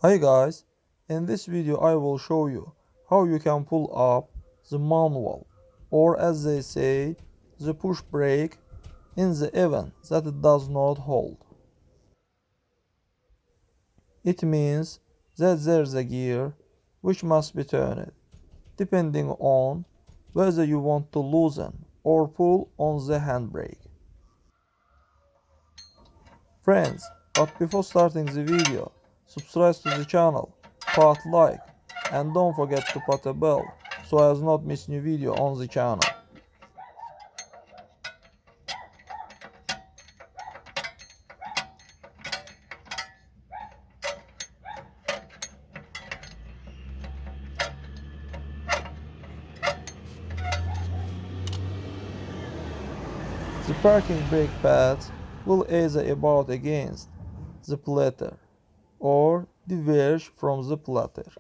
Hi guys, in this video I will show you how you can pull up the manual, or as they say, the push brake in the event that it does not hold. It means that there's a gear which must be turned depending on whether you want to loosen or pull on the handbrake. Friends, but before starting the video, subscribe to the channel, put like, and don't forget to put a bell so as not miss new video on the channel. The parking brake pads will either abut against the platter or diverge from the platter.